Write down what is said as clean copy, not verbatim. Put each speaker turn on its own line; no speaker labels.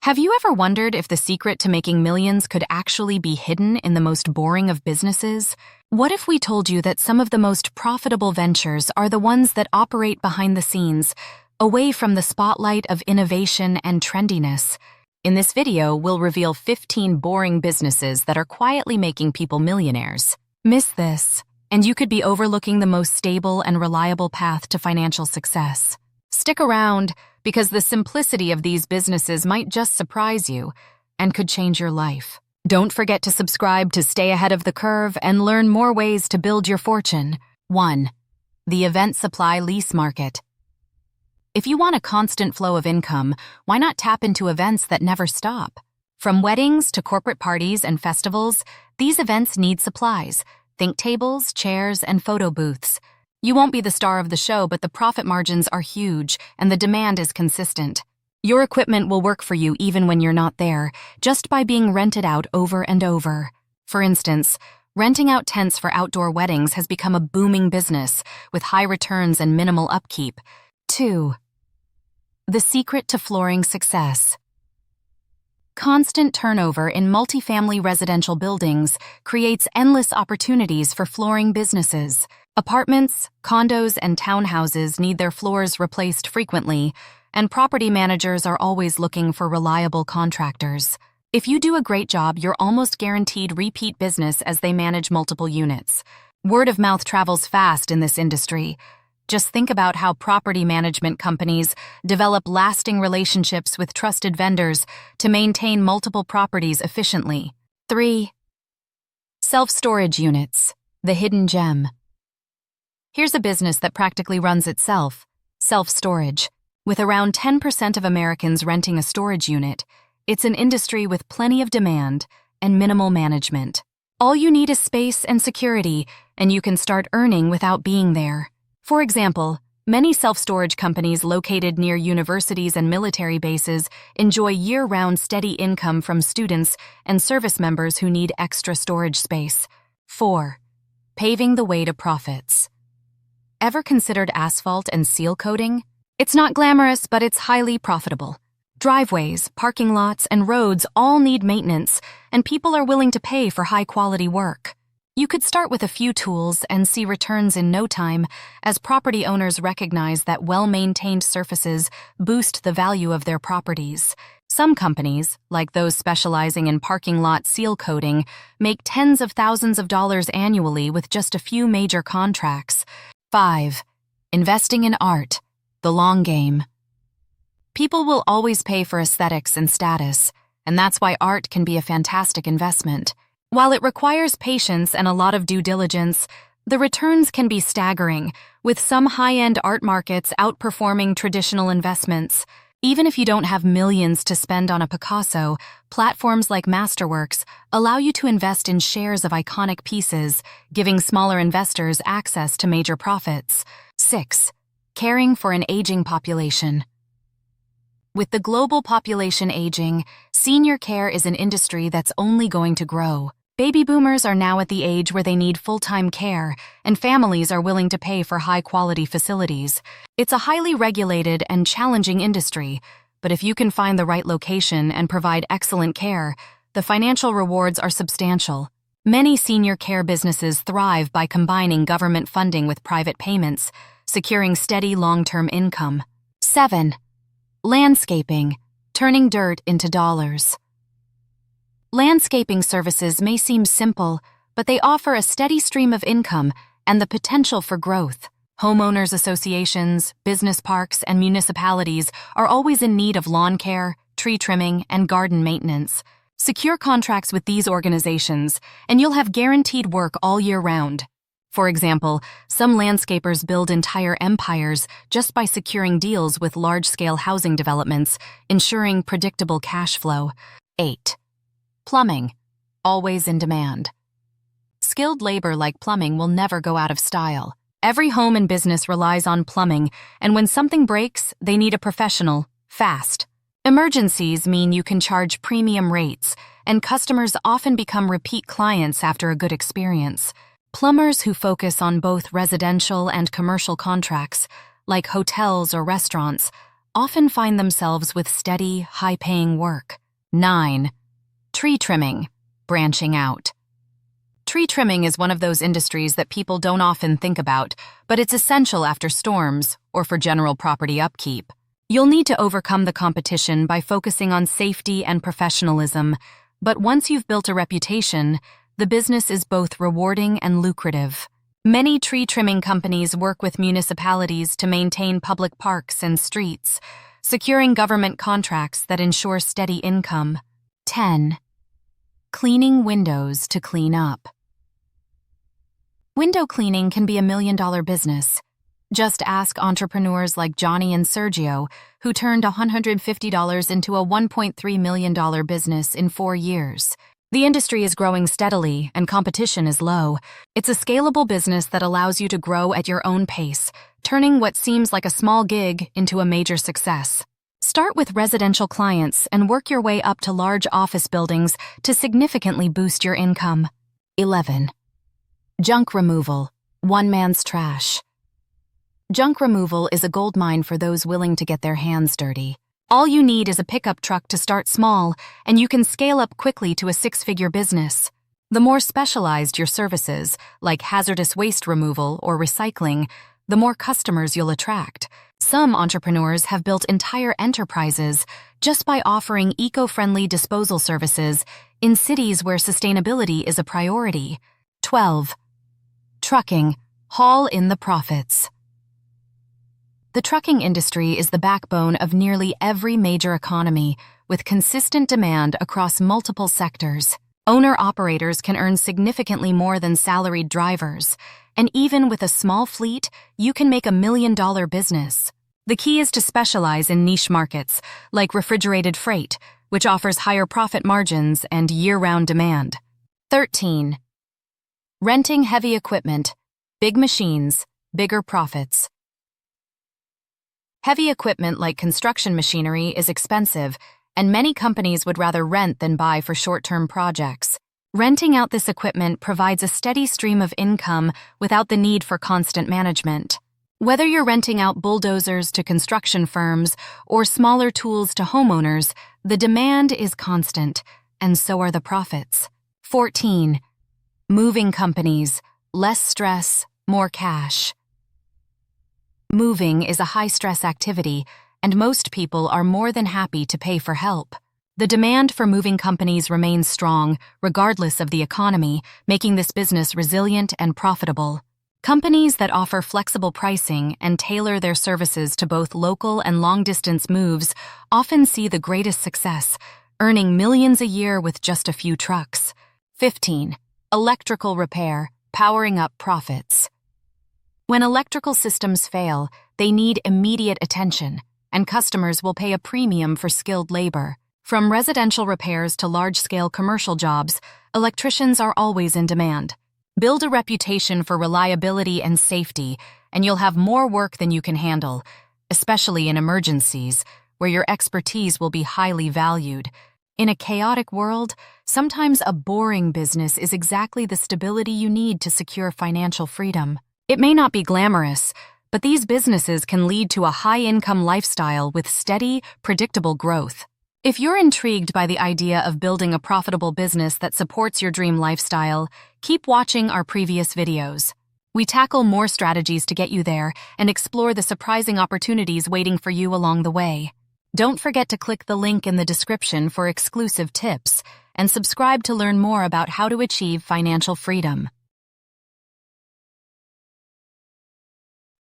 Have you ever wondered if the secret to making millions could actually be hidden in the most boring of businesses? What if we told you that some of the most profitable ventures are the ones that operate behind the scenes, away from the spotlight of innovation and trendiness? In this video, we'll reveal 15 boring businesses that are quietly making people millionaires. Miss this, and you could be overlooking the most stable and reliable path to financial success. Stick around, because the simplicity of these businesses might just surprise you and could change your life. Don't forget to subscribe to stay ahead of the curve and learn more ways to build your fortune. 1. The event supply lease market. If you want a constant flow of income, why not tap into events that never stop? From weddings to corporate parties and festivals, these events need supplies. Think tables, chairs, and photo booths. You won't be the star of the show, but the profit margins are huge and the demand is consistent. Your equipment will work for you even when you're not there, just by being rented out over and over. For instance, renting out tents for outdoor weddings has become a booming business with high returns and minimal upkeep. 2. The secret to flooring success. Constant turnover in multifamily residential buildings creates endless opportunities for flooring businesses. Apartments, condos, and townhouses need their floors replaced frequently, and property managers are always looking for reliable contractors. If you do a great job, you're almost guaranteed repeat business as they manage multiple units. Word of mouth travels fast in this industry. Just think about how property management companies develop lasting relationships with trusted vendors to maintain multiple properties efficiently. 3. Self-storage units, the hidden gem. Here's a business that practically runs itself: self-storage. With around 10% of Americans renting a storage unit, it's an industry with plenty of demand and minimal management. All you need is space and security, and you can start earning without being there. For example, many self-storage companies located near universities and military bases enjoy year-round steady income from students and service members who need extra storage space. 4. Paving the way to profits. Ever considered asphalt and seal coating? It's not glamorous, but it's highly profitable. Driveways, parking lots, and roads all need maintenance, and people are willing to pay for high-quality work. You could start with a few tools and see returns in no time, as property owners recognize that well-maintained surfaces boost the value of their properties. Some companies, like those specializing in parking lot seal coating, make tens of thousands of dollars annually with just a few major contracts. 5. Investing in art, the long game. People will always pay for aesthetics and status, and that's why art can be a fantastic investment. While it requires patience and a lot of due diligence, the returns can be staggering, with some high-end art markets outperforming traditional investments. Even if you don't have millions to spend on a Picasso, platforms like Masterworks allow you to invest in shares of iconic pieces, giving smaller investors access to major profits. 6. Caring for an aging population. With the global population aging, senior care is an industry that's only going to grow. Baby boomers are now at the age where they need full-time care, and families are willing to pay for high-quality facilities. It's a highly regulated and challenging industry, but if you can find the right location and provide excellent care, the financial rewards are substantial. Many senior care businesses thrive by combining government funding with private payments, securing steady long-term income. 7. Landscaping, turning dirt into dollars. Landscaping services may seem simple, but they offer a steady stream of income and the potential for growth. Homeowners associations, business parks, and municipalities are always in need of lawn care, tree trimming, and garden maintenance. Secure contracts with these organizations, and you'll have guaranteed work all year round. For example, some landscapers build entire empires just by securing deals with large-scale housing developments, ensuring predictable cash flow. 8. Plumbing, always in demand. Skilled labor like plumbing will never go out of style. Every home and business relies on plumbing, and when something breaks, they need a professional, fast. Emergencies mean you can charge premium rates, and customers often become repeat clients after a good experience. Plumbers who focus on both residential and commercial contracts, like hotels or restaurants, often find themselves with steady, high-paying work. 9. Tree trimming, branching out. Tree trimming is one of those industries that people don't often think about, but it's essential after storms or for general property upkeep. You'll need to overcome the competition by focusing on safety and professionalism, but once you've built a reputation, the business is both rewarding and lucrative. Many tree trimming companies work with municipalities to maintain public parks and streets, securing government contracts that ensure steady income. 10. Cleaning windows to clean up. Window cleaning can be $1 million business. Just ask entrepreneurs like Johnny and Sergio, who turned $150 into a $1.3 million business in 4 years. The industry is growing steadily and competition is low. It's a scalable business that allows you to grow at your own pace, turning what seems like a small gig into a major success. Start with residential clients and work your way up to large office buildings to significantly boost your income. 11. Junk removal, one man's trash. Junk removal is a goldmine for those willing to get their hands dirty. All you need is a pickup truck to start small, and you can scale up quickly to a 6-figure business. The more specialized your services, like hazardous waste removal or recycling, the more customers you'll attract. Some entrepreneurs have built entire enterprises just by offering eco-friendly disposal services in cities where sustainability is a priority. 12. Trucking, haul in the profits. The trucking industry is the backbone of nearly every major economy, with consistent demand across multiple sectors. Owner-operators can earn significantly more than salaried drivers, and even with a small fleet, you can make $1 million business. The key is to specialize in niche markets, like refrigerated freight, which offers higher profit margins and year-round demand. 13. Renting heavy equipment, big machines, bigger profits. Heavy equipment like construction machinery is expensive, and many companies would rather rent than buy for short-term projects. Renting out this equipment provides a steady stream of income without the need for constant management. Whether you're renting out bulldozers to construction firms or smaller tools to homeowners, the demand is constant, and so are the profits. 14. Moving companies, less stress, more cash. Moving is a high-stress activity, and most people are more than happy to pay for help. The demand for moving companies remains strong, regardless of the economy, making this business resilient and profitable. Companies that offer flexible pricing and tailor their services to both local and long-distance moves often see the greatest success, earning millions a year with just a few trucks. 15. Electrical repair, powering up profits. When electrical systems fail, they need immediate attention, and customers will pay a premium for skilled labor. From residential repairs to large-scale commercial jobs, electricians are always in demand. Build a reputation for reliability and safety, and you'll have more work than you can handle, especially in emergencies, where your expertise will be highly valued. In a chaotic world, sometimes a boring business is exactly the stability you need to secure financial freedom. It may not be glamorous, but these businesses can lead to a high-income lifestyle with steady, predictable growth. If you're intrigued by the idea of building a profitable business that supports your dream lifestyle, keep watching our previous videos. We tackle more strategies to get you there and explore the surprising opportunities waiting for you along the way. Don't forget to click the link in the description for exclusive tips and subscribe to learn more about how to achieve financial freedom.